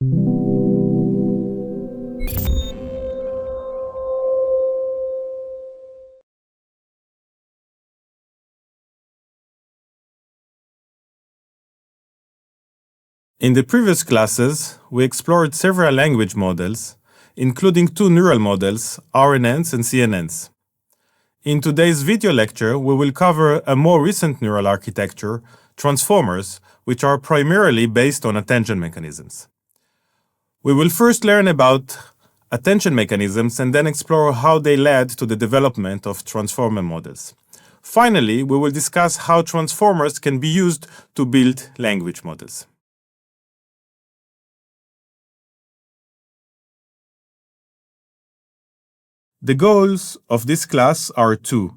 In the previous classes, we explored several language models, including two neural models, RNNs and CNNs. In today's video lecture, we will cover a more recent neural architecture, transformers, which are primarily based on attention mechanisms. We will first learn about attention mechanisms and then explore how they led to the development of transformer models. Finally, we will discuss how transformers can be used to build language models. The goals of this class are to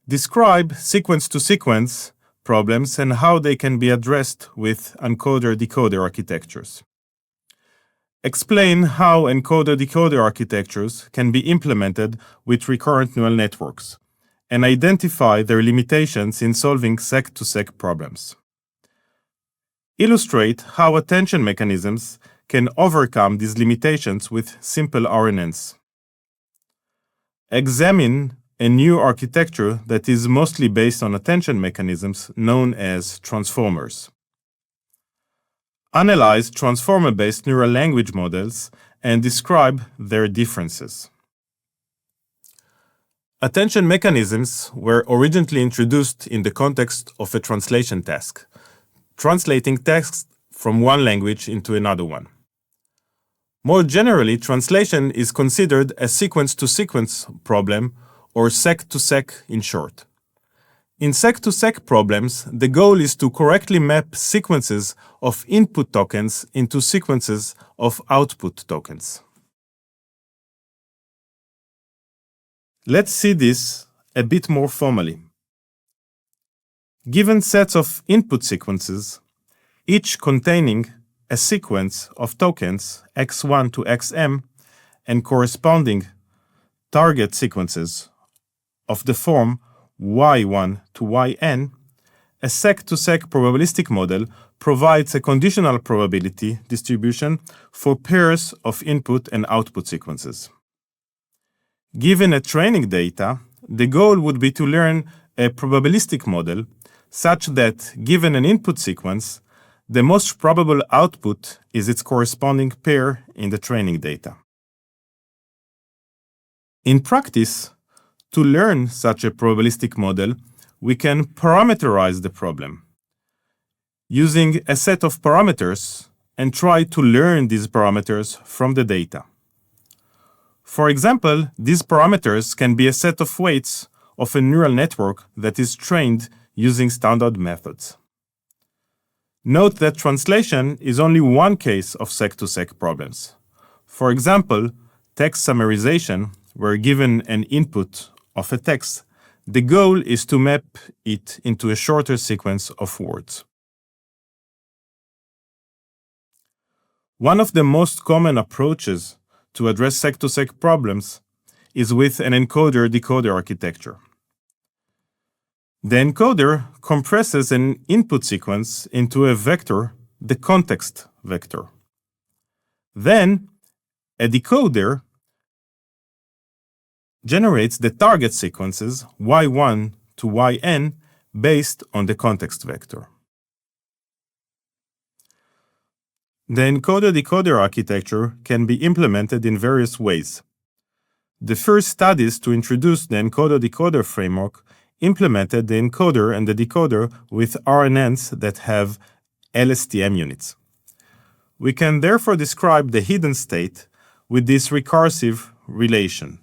describe sequence-to-sequence problems and how they can be addressed with encoder-decoder architectures. Explain how encoder-decoder architectures can be implemented with recurrent neural networks, and identify their limitations in solving sec-to-sec problems. Illustrate how attention mechanisms can overcome these limitations with simple RNNs. Examine a new architecture that is mostly based on attention mechanisms known as transformers. Analyze transformer-based neural language models and describe their differences. Attention mechanisms were originally introduced in the context of a translation task, translating text from one language into another one. More generally, translation is considered a sequence-to-sequence problem, or sec-to-sec in short. In sec-to-sec problems, the goal is to correctly map sequences of input tokens into sequences of output tokens. Let's see this a bit more formally. Given sets of input sequences, each containing a sequence of tokens x1 to xm and corresponding target sequences of the form y1 to yn, a sec-to-sec probabilistic model provides a conditional probability distribution for pairs of input and output sequences. Given a training data, the goal would be to learn a probabilistic model such that, given an input sequence, the most probable output is its corresponding pair in the training data. In practice, to learn such a probabilistic model, we can parameterize the problem using a set of parameters and try to learn these parameters from the data. For example, these parameters can be a set of weights of a neural network that is trained using standard methods. Note that translation is only one case of sec-to-sec problems. For example, text summarization, where given an input of a text, the goal is to map it into a shorter sequence of words. One of the most common approaches to address sec-to-sec problems is with an encoder-decoder architecture. The encoder compresses an input sequence into a vector, the context vector. Then, a decoder generates the target sequences y1 to yn based on the context vector. The encoder-decoder architecture can be implemented in various ways. The first studies to introduce the encoder-decoder framework implemented the encoder and the decoder with RNNs that have LSTM units. We can therefore describe the hidden state with this recursive relation,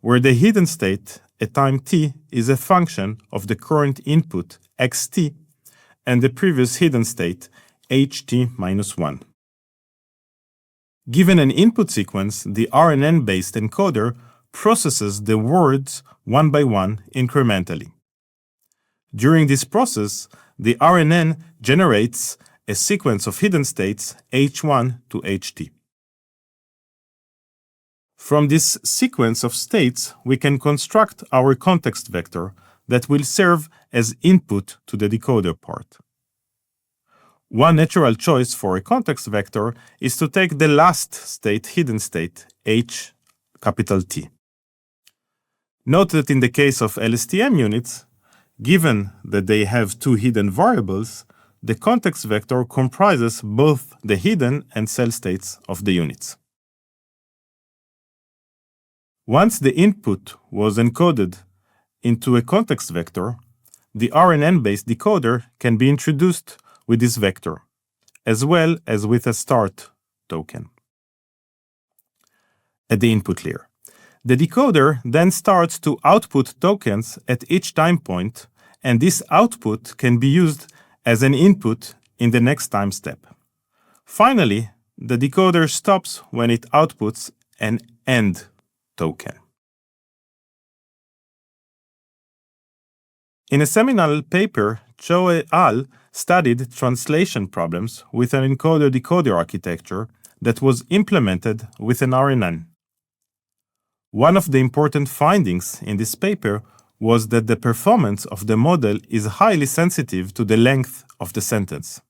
where the hidden state at time t is a function of the current input xt and the previous hidden state ht minus 1. Given an input sequence, the RNN-based encoder processes the words one by one incrementally. During this process, the RNN generates a sequence of hidden states h1 to ht. From this sequence of states, we can construct our context vector that will serve as input to the decoder part. One natural choice for a context vector is to take the last state, hidden state, H capital T. Note that in the case of LSTM units, given that they have two hidden variables, the context vector comprises both the hidden and cell states of the units. Once the input was encoded into a context vector, the RNN-based decoder can be introduced with this vector, as well as with a start token at the input layer. The decoder then starts to output tokens at each time point, and this output can be used as an input in the next time step. Finally, the decoder stops when it outputs an end token. In a seminal paper, Cho et al. Studied translation problems with an encoder-decoder architecture that was implemented with an RNN. One of the important findings in this paper was that the performance of the model is highly sensitive to the length of the sentence.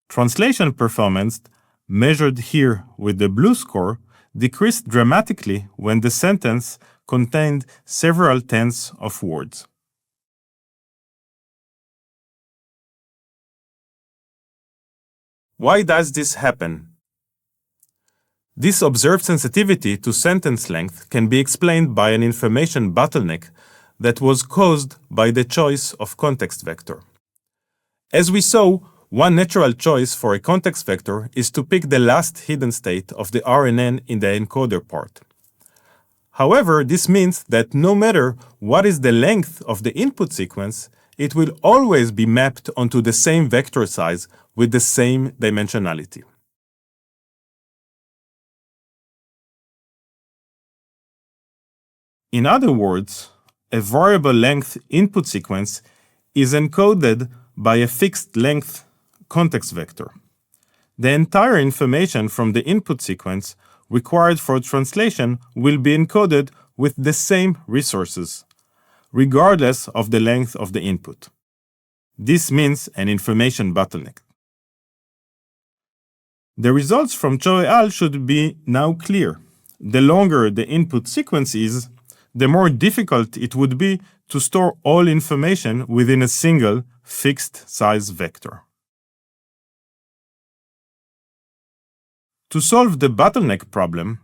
Translation performance, measured here with the blue score, decreased dramatically when the sentence contained several tens of words. Why does this happen? This observed sensitivity to sentence length can be explained by an information bottleneck that was caused by the choice of context vector. As we saw, one natural choice for a context vector is to pick the last hidden state of the RNN in the encoder part. However, this means that no matter what is the length of the input sequence, it will always be mapped onto the same vector size with the same dimensionality. In other words, a variable length input sequence is encoded by a fixed length context vector. The entire information from the input sequence required for translation will be encoded with the same resources, regardless of the length of the input. This means an information bottleneck. The results from Cho et al. Should be now clear. The longer the input sequence is, the more difficult it would be to store all information within a single fixed size vector. To solve the bottleneck problem,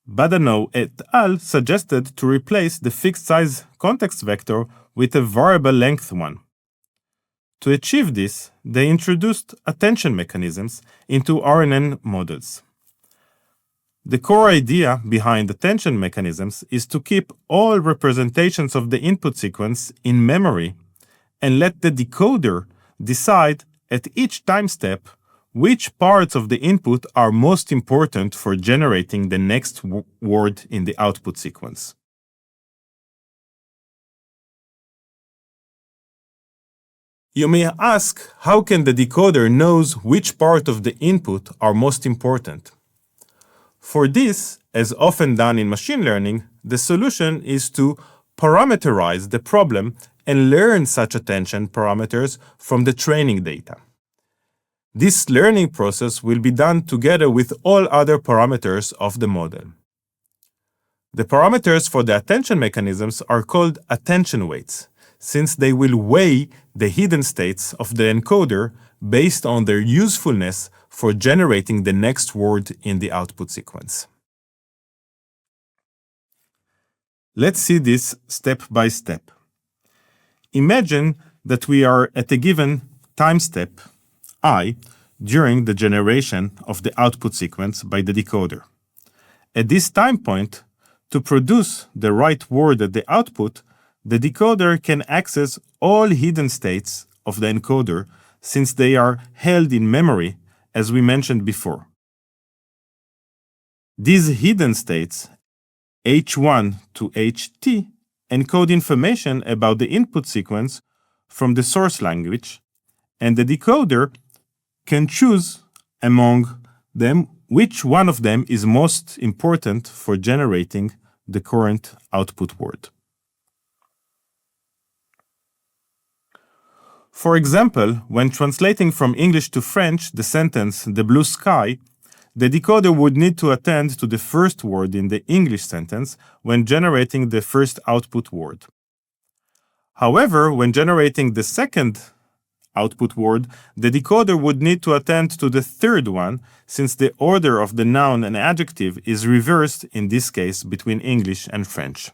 Badano et al. Suggested to replace the fixed size context vector with a variable length one. To achieve this, they introduced attention mechanisms into RNN models. The core idea behind attention mechanisms is to keep all representations of the input sequence in memory and let the decoder decide at each time step which parts of the input are most important for generating the next word in the output sequence. You may ask, how can the decoder knows which part of the input are most important? For this, as often done in machine learning, the solution is to parameterize the problem and learn such attention parameters from the training data. This learning process will be done together with all other parameters of the model. The parameters for the attention mechanisms are called attention weights, since they will weigh the hidden states of the encoder based on their usefulness for generating the next word in the output sequence. Let's see this step by step. Imagine that we are at a given time step, I, during the generation of the output sequence by the decoder. At this time point, to produce the right word at the output, the decoder can access all hidden states of the encoder since they are held in memory, as we mentioned before. These hidden states, H1 to HT, encode information about the input sequence from the source language, and the decoder can choose among them which one of them is most important for generating the current output word. For example, when translating from English to French the sentence "the blue sky," the decoder would need to attend to the first word in the English sentence when generating the first output word. However, when generating the second output word, the decoder would need to attend to the third one, since the order of the noun and adjective is reversed in this case between English and French.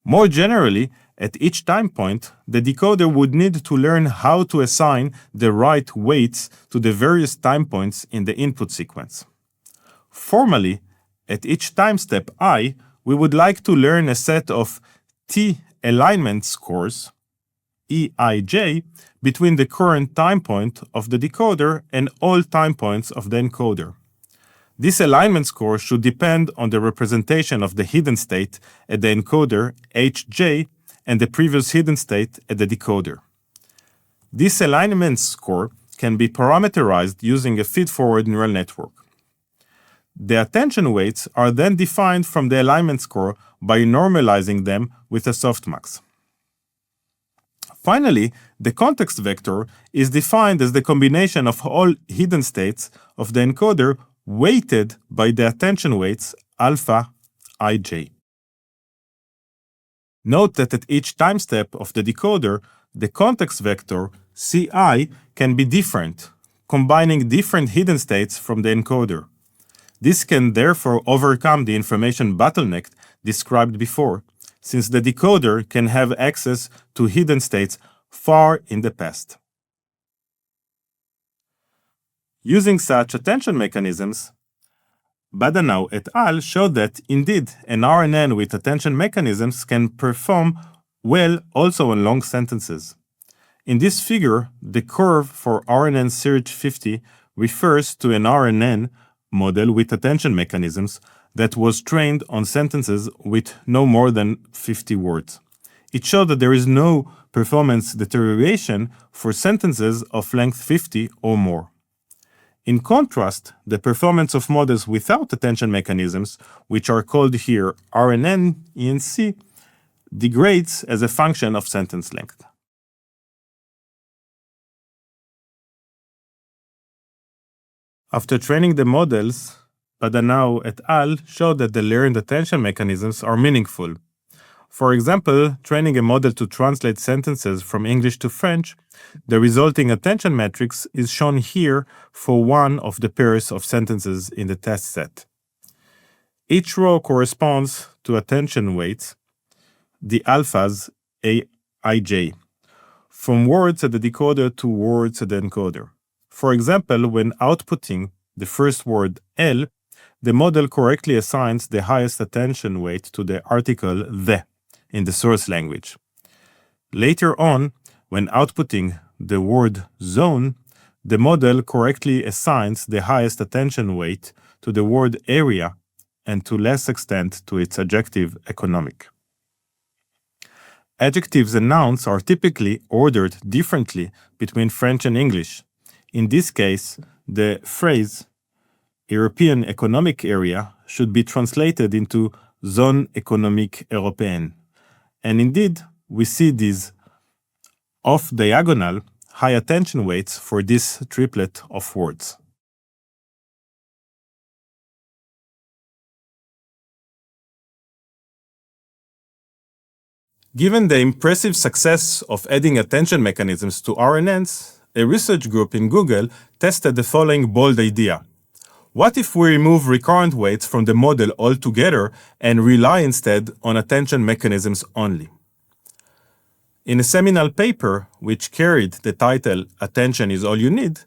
More generally, at each time point, the decoder would need to learn how to assign the right weights to the various time points in the input sequence. Formally, at each time step I, we would like to learn a set of T alignment scores, EIJ, between the current time point of the decoder and all time points of the encoder. This alignment score should depend on the representation of the hidden state at the encoder, HJ, and the previous hidden state at the decoder. This alignment score can be parameterized using a feed-forward neural network. The attention weights are then defined from the alignment score by normalizing them with a softmax. Finally, the context vector is defined as the combination of all hidden states of the encoder weighted by the attention weights alpha ij. Note that at each time step of the decoder, the context vector ci can be different, combining different hidden states from the encoder. This can therefore overcome the information bottleneck described before, since the decoder can have access to hidden states far in the past. Using such attention mechanisms, Badanau et al. Showed that, indeed, an RNN with attention mechanisms can perform well also on long sentences. In this figure, the curve for RNN Search 50 refers to an RNN model with attention mechanisms that was trained on sentences with no more than 50 words. It showed that there is no performance deterioration for sentences of length 50 or more. In contrast, the performance of models without attention mechanisms, which are called here RNN ENC, degrades as a function of sentence length. After training the models, Badanau et al. Showed that the learned attention mechanisms are meaningful. For example, training a model to translate sentences from English to French, the resulting attention matrix is shown here for one of the pairs of sentences in the test set. Each row corresponds to attention weights, the alphas Aij, from words at the decoder to words at the encoder. For example, when outputting the first word L, the model correctly assigns the highest attention weight to the article the in the source language. Later on, when outputting the word zone, the model correctly assigns the highest attention weight to the word area and to less extent to its adjective economic. Adjectives and nouns are typically ordered differently between French and English. In this case, the phrase European Economic Area should be translated into Zone Économique Européenne. And indeed, we see these off-diagonal high attention weights for this triplet of words. Given the impressive success of adding attention mechanisms to RNNs, a research group in Google tested the following bold idea. What if we remove recurrent weights from the model altogether and rely instead on attention mechanisms only? In a seminal paper, which carried the title Attention is All You Need,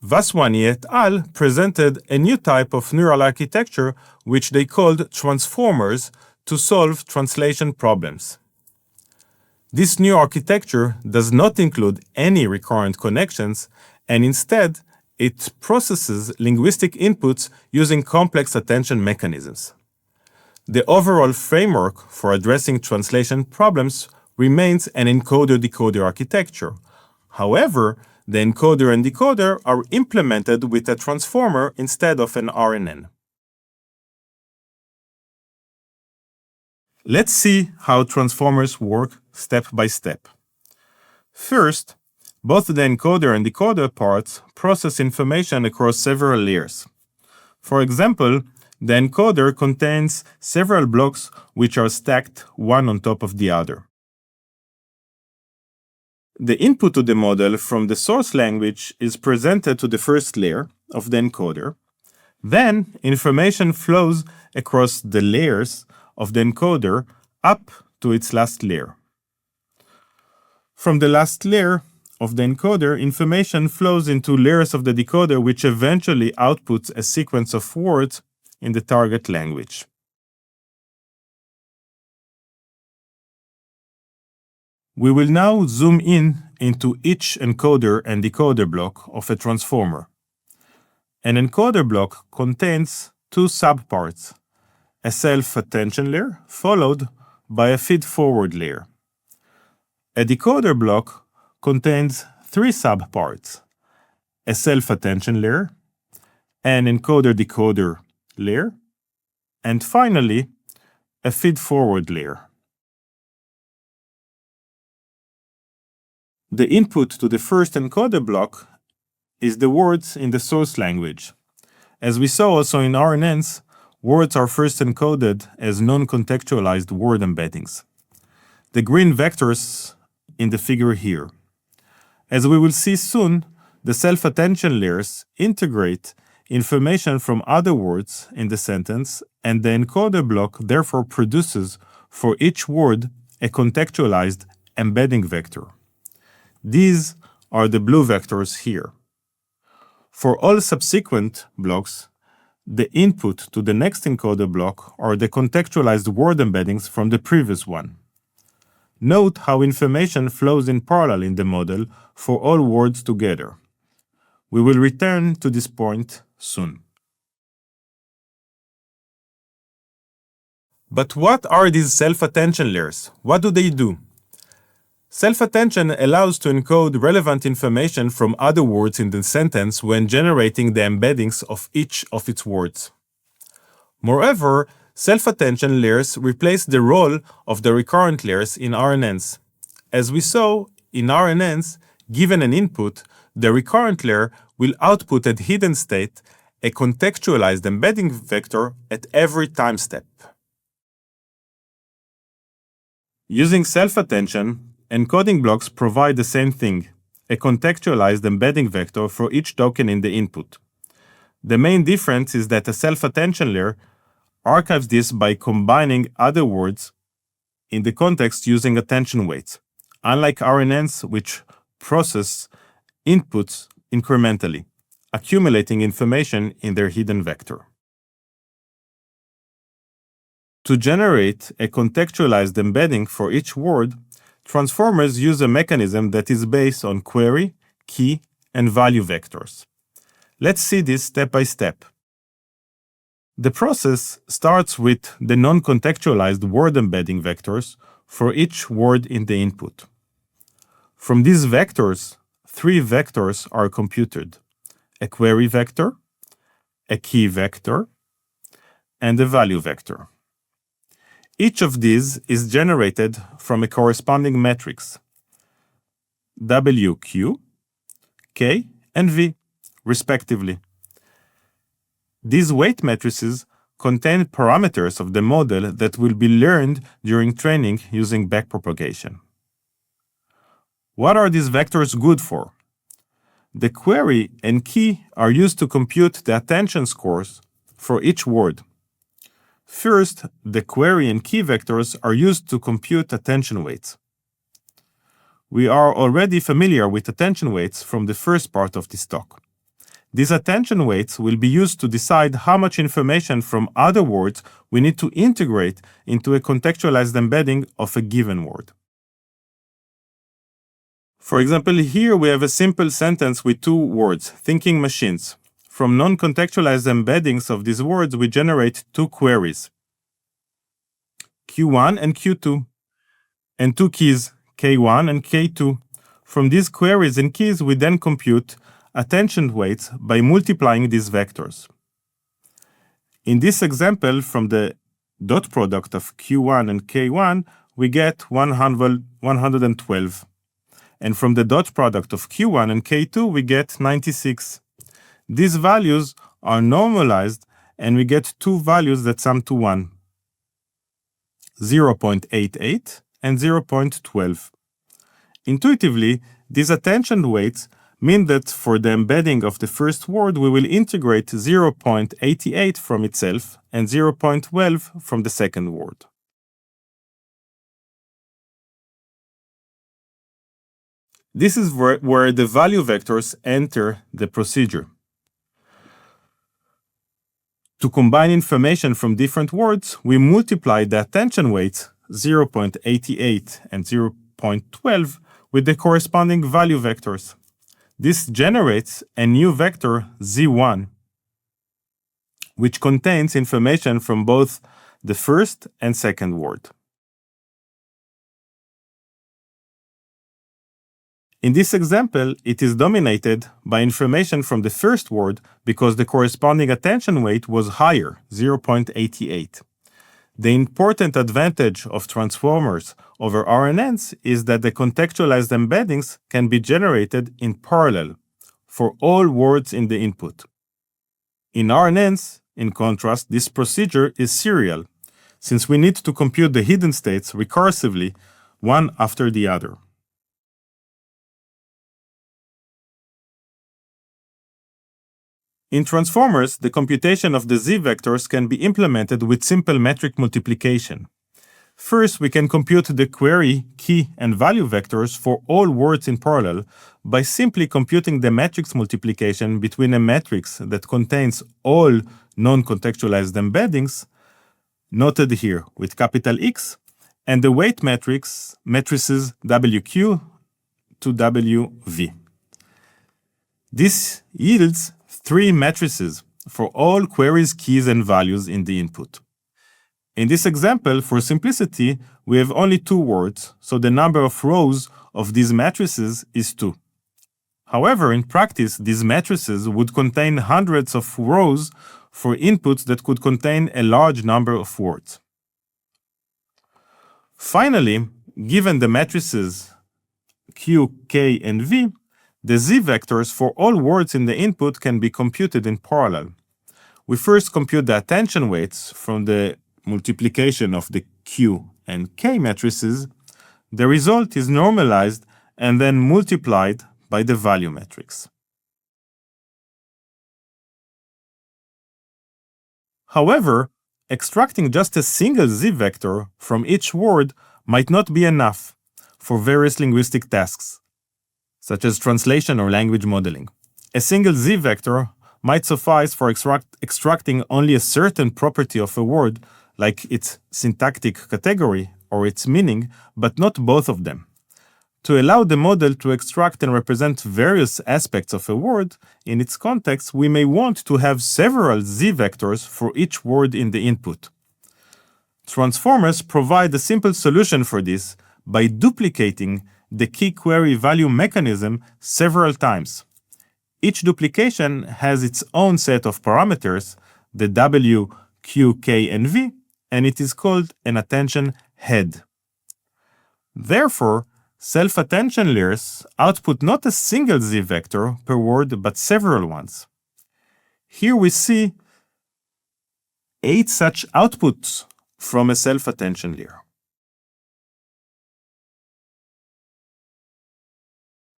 Vaswani et al. Presented a new type of neural architecture which they called transformers to solve translation problems. This new architecture does not include any recurrent connections, and instead, it processes linguistic inputs using complex attention mechanisms. The overall framework for addressing translation problems remains an encoder-decoder architecture. However, the encoder and decoder are implemented with a transformer instead of an RNN. Let's see how transformers work step by step. First, both the encoder and decoder parts process information across several layers. For example, the encoder contains several blocks which are stacked one on top of the other. The input to the model from the source language is presented to the first layer of the encoder. Then, information flows across the layers of the encoder up to its last layer. From the last layer of the encoder, information flows into layers of the decoder, which eventually outputs a sequence of words in the target language. We will now zoom in into each encoder and decoder block of a transformer. An encoder block contains two subparts, a self-attention layer followed by a feed-forward layer. A decoder block contains three subparts, a self-attention layer, an encoder-decoder layer, and finally, a feed-forward layer. The input to the first encoder block is the words in the source language. As we saw also in RNNs, words are first encoded as non-contextualized word embeddings. The green vectors in the figure here. As we will see soon, the self-attention layers integrate information from other words in the sentence, and the encoder block therefore produces for each word a contextualized embedding vector. These are the blue vectors here. For all subsequent blocks, the input to the next encoder block are the contextualized word embeddings from the previous one. Note how information flows in parallel in the model for all words together. We will return to this point soon. But what are these self-attention layers? What do they do? Self-attention allows to encode relevant information from other words in the sentence when generating the embeddings of each of its words. Moreover, self-attention layers replace the role of the recurrent layers in RNNs. As we saw, in RNNs, given an input, the recurrent layer will output at hidden state a contextualized embedding vector at every time step. Using self-attention, encoding blocks provide the same thing, a contextualized embedding vector for each token in the input. The main difference is that a self-attention layer archives this by combining other words in the context using attention weights, unlike RNNs which process inputs incrementally, accumulating information in their hidden vector. To generate a contextualized embedding for each word, transformers use a mechanism that is based on query, key, and value vectors. Let's see this step by step. The process starts with the non-contextualized word embedding vectors for each word in the input. From these vectors, three vectors are computed: a query vector, a key vector, and a value vector. Each of these is generated from a corresponding matrix, W, Q, K, and V, respectively. These weight matrices contain parameters of the model that will be learned during training using backpropagation. What are these vectors good for? The query and key are used to compute the attention scores for each word. First, the query and key vectors are used to compute attention weights. We are already familiar with attention weights from the first part of this talk. These attention weights will be used to decide how much information from other words we need to integrate into a contextualized embedding of a given word. For example, here we have a simple sentence with two words, thinking machines. From non-contextualized embeddings of these words, we generate two queries, Q1 and Q2, and two keys, K1 and K2. From these queries and keys, we then compute attention weights by multiplying these vectors. In this example, from the dot product of Q1 and K1, we get 112. and from the dot product of Q1 and K2 we get 96. These values are normalized and we get two values that sum to 1, 0.88 and 0.12. Intuitively, these attention weights mean that for the embedding of the first word, we will integrate 0.88 from itself and 0.12 from the second word. This is where the value vectors enter the procedure. To combine information from different words, we multiply the attention weights 0.88 and 0.12 with the corresponding value vectors. This generates a new vector z1, which contains information from both the first and second word. In this example, it is dominated by information from the first word because the corresponding attention weight was higher, 0.88. The important advantage of transformers over RNNs is that the contextualized embeddings can be generated in parallel for all words in the input. In RNNs, in contrast, this procedure is serial, since we need to compute the hidden states recursively, one after the other. In transformers, the computation of the z-vectors can be implemented with simple metric multiplication. First, we can compute the query, key, and value vectors for all words in parallel by simply computing the matrix multiplication between a matrix that contains all non-contextualized embeddings, noted here with capital X, and the weight matrices WQ to WV. This yields 3 matrices for all queries, keys, and values in the input. In this example, for simplicity, we have only 2 words, so the number of rows of these matrices is 2. However, in practice, these matrices would contain hundreds of rows for inputs that could contain a large number of words. Finally, given the matrices Q, K, and V, the z-vectors for all words in the input can be computed in parallel. We first compute the attention weights from the multiplication of the Q and K matrices. The result is normalized and then multiplied by the value matrix. However, extracting just a single z-vector from each word might not be enough for various linguistic tasks, such as translation or language modeling. A single z-vector might suffice for extracting only a certain property of a word, like its syntactic category or its meaning, but not both of them. To allow the model to extract and represent various aspects of a word in its context, we may want to have several z-vectors for each word in the input. Transformers provide a simple solution for this by duplicating the key query value mechanism several times. Each duplication has its own set of parameters, the W, Q, K, and V, and it is called an attention head. Therefore, self-attention layers output not a single z-vector per word, but several ones. Here we see 8 such outputs from a self-attention layer.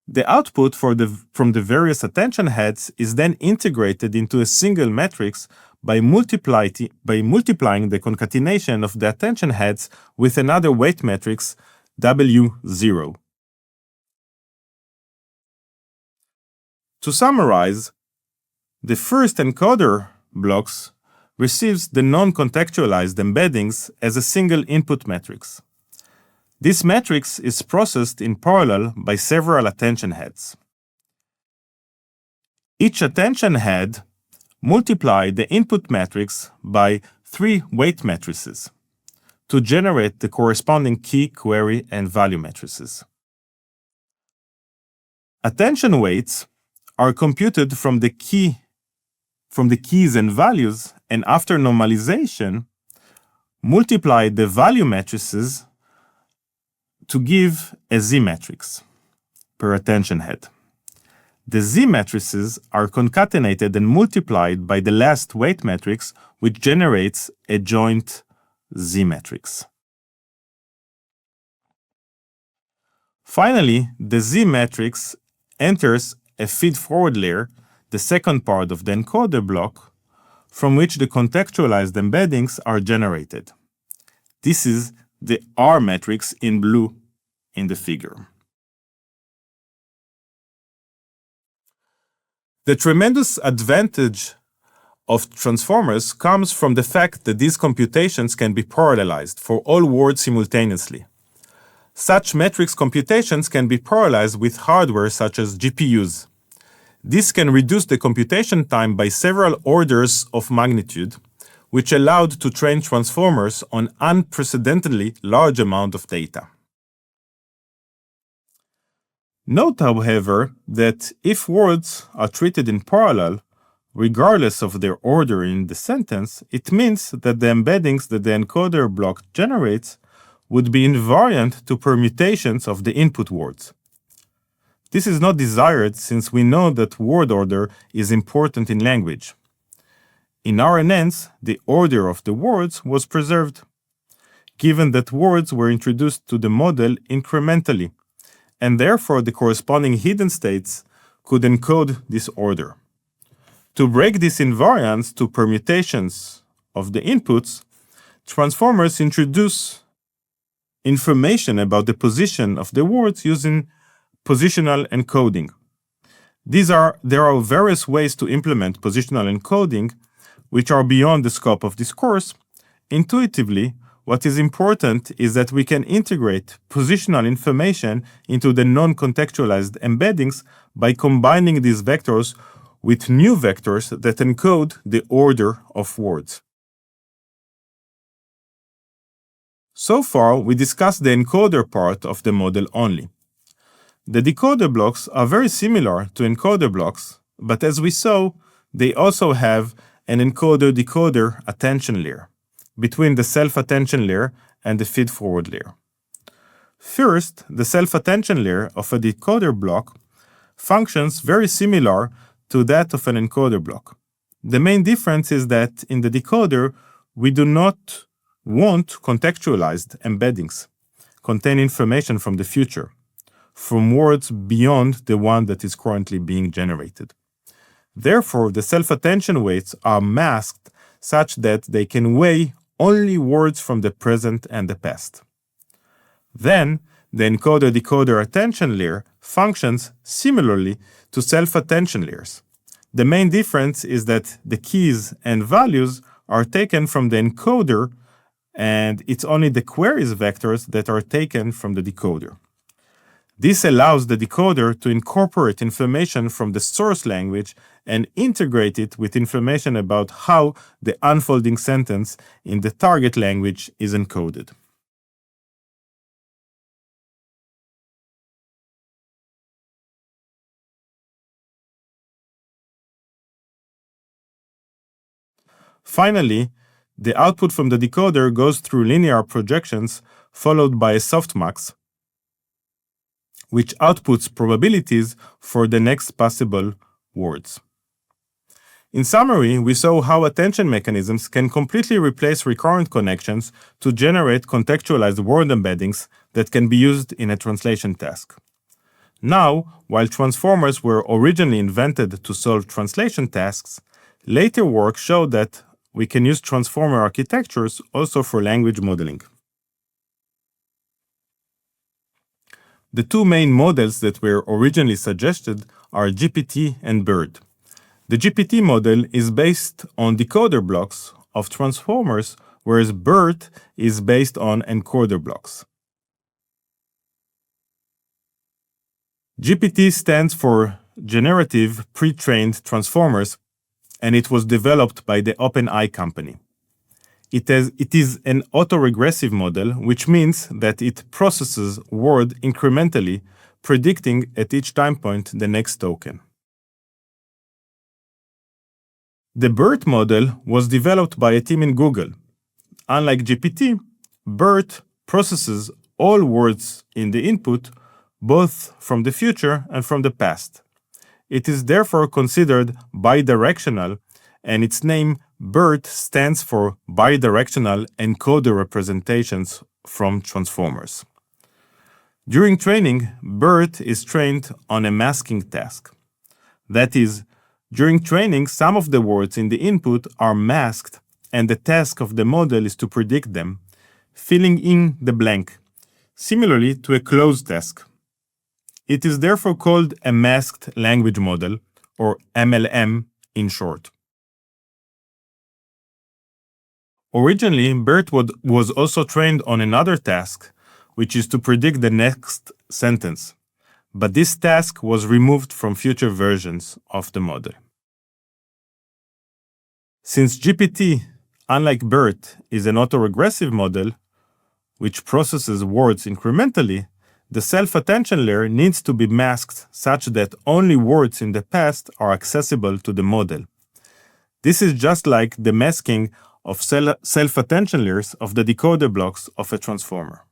The output from the various attention heads is then integrated into a single matrix by multiplying the concatenation of the attention heads with another weight matrix, W0. To summarize, the first encoder blocks receives the non-contextualized embeddings as a single input matrix. This matrix is processed in parallel by several attention heads. Each attention head multiplies the input matrix by 3 weight matrices to generate the corresponding key, query, and value matrices. Attention weights are computed from the keys and values, and after normalization, multiply the value matrices to give a z-matrix. per attention head. The Z matrices are concatenated and multiplied by the last weight matrix, which generates a joint Z matrix. Finally, the Z matrix enters a feed-forward layer, the second part of the encoder block, from which the contextualized embeddings are generated. This is the R matrix in blue in the figure. The tremendous advantage of transformers comes from the fact that these computations can be parallelized for all words simultaneously. Such matrix computations can be parallelized with hardware such as GPUs. This can reduce the computation time by several orders of magnitude, which allowed to train transformers on unprecedentedly large amount of data. Note, however, that if words are treated in parallel, regardless of their order in the sentence, it means that the embeddings that the encoder block generates would be invariant to permutations of the input words. This is not desired since we know that word order is important in language. In RNNs, the order of the words was preserved, given that words were introduced to the model incrementally, and therefore the corresponding hidden states could encode this order. To break this invariance to permutations of the inputs, transformers introduce information about the position of the words using positional encoding. There are various ways to implement positional encoding, which are beyond the scope of this course. Intuitively, what is important is that we can integrate positional information into the non-contextualized embeddings by combining these vectors with new vectors that encode the order of words. So far, we discussed the encoder part of the model only. The decoder blocks are very similar to encoder blocks, but as we saw, they also have an encoder-decoder attention layer between the self-attention layer and the feed-forward layer. First, the self-attention layer of a decoder block functions very similar to that of an encoder block. The main difference is that in the decoder, we do not want contextualized embeddings, contain information from the future, from words beyond the one that is currently being generated. Therefore, the self-attention weights are masked such that they can weigh only words from the present and the past. Then, the encoder-decoder attention layer functions similarly to self-attention layers. The main difference is that the keys and values are taken from the encoder, and it's only the queries vectors that are taken from the decoder. This allows the decoder to incorporate information from the source language and integrate it with information about how the unfolding sentence in the target language is encoded. Finally, the output from the decoder goes through linear projections followed by a softmax, which outputs probabilities for the next possible words. In summary, we saw how attention mechanisms can completely replace recurrent connections to generate contextualized word embeddings that can be used in a translation task. Now, while transformers were originally invented to solve translation tasks, later work showed that we can use transformer architectures also for language modeling. The two main models that were originally suggested are GPT and BERT. The GPT model is based on decoder blocks of transformers, whereas BERT is based on encoder blocks. GPT stands for Generative Pre-trained Transformers, and it was developed by the OpenAI company. It is an autoregressive model, which means that it processes word incrementally, predicting at each time point the next token. The BERT model was developed by a team in Google. Unlike GPT, BERT processes all words in the input both from the future and from the past. It is therefore considered bidirectional, and its name BERT stands for bidirectional encoder representations from transformers. During training, BERT is trained on a masking task. That is, during training, some of the words in the input are masked, and the task of the model is to predict them, filling in the blank, similarly to a closed task. It is therefore called a masked language model, or MLM in short. Originally, BERT was also trained on another task, which is to predict the next sentence, but this task was removed from future versions of the model. Since GPT, unlike BERT, is an autoregressive model, which processes words incrementally, the self-attention layer needs to be masked such that only words in the past are accessible to the model. This is just like the masking of self-attention layers of the decoder blocks of a transformer.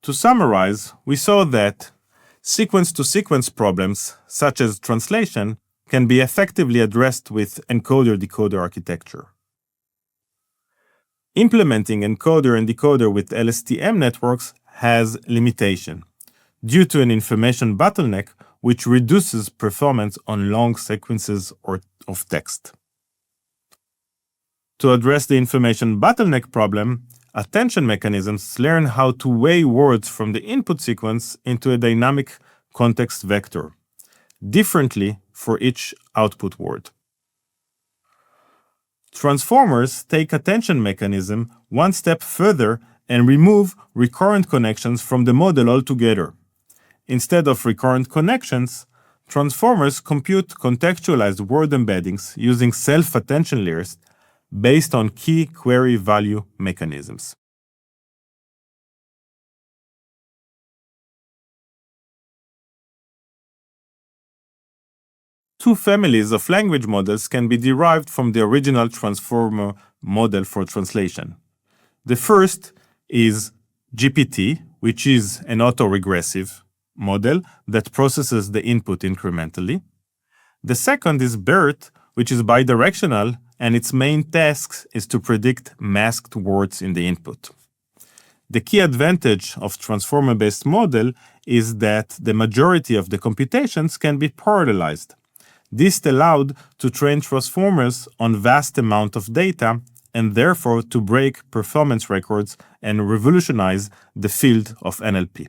To summarize, we saw that sequence-to-sequence problems, such as translation, can be effectively addressed with encoder-decoder architecture. Implementing encoder and decoder with LSTM networks has limitation, due to an information bottleneck which reduces performance on long sequences of text. To address the information bottleneck problem, attention mechanisms learn how to weigh words from the input sequence into a dynamic context vector, differently for each output word. Transformers take attention mechanism one step further and remove recurrent connections from the model altogether. Instead of recurrent connections, transformers compute contextualized word embeddings using self-attention layers based on key query value mechanisms. Two families of language models can be derived from the original transformer model for translation. The first is GPT, which is an autoregressive model that processes the input incrementally. The second is BERT, which is bidirectional, and its main task is to predict masked words in the input. The key advantage of transformer-based model is that the majority of the computations can be parallelized. This allowed to train transformers on vast amount of data and therefore to break performance records and revolutionize the field of NLP.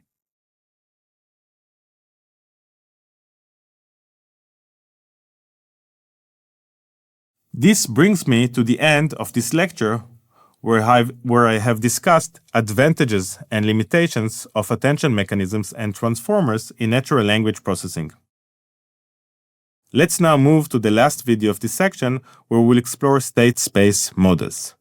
This brings me to the end of this lecture, where I have discussed advantages and limitations of attention mechanisms and transformers in natural language processing. Let's now move to the last video of this section, where we'll explore state space models.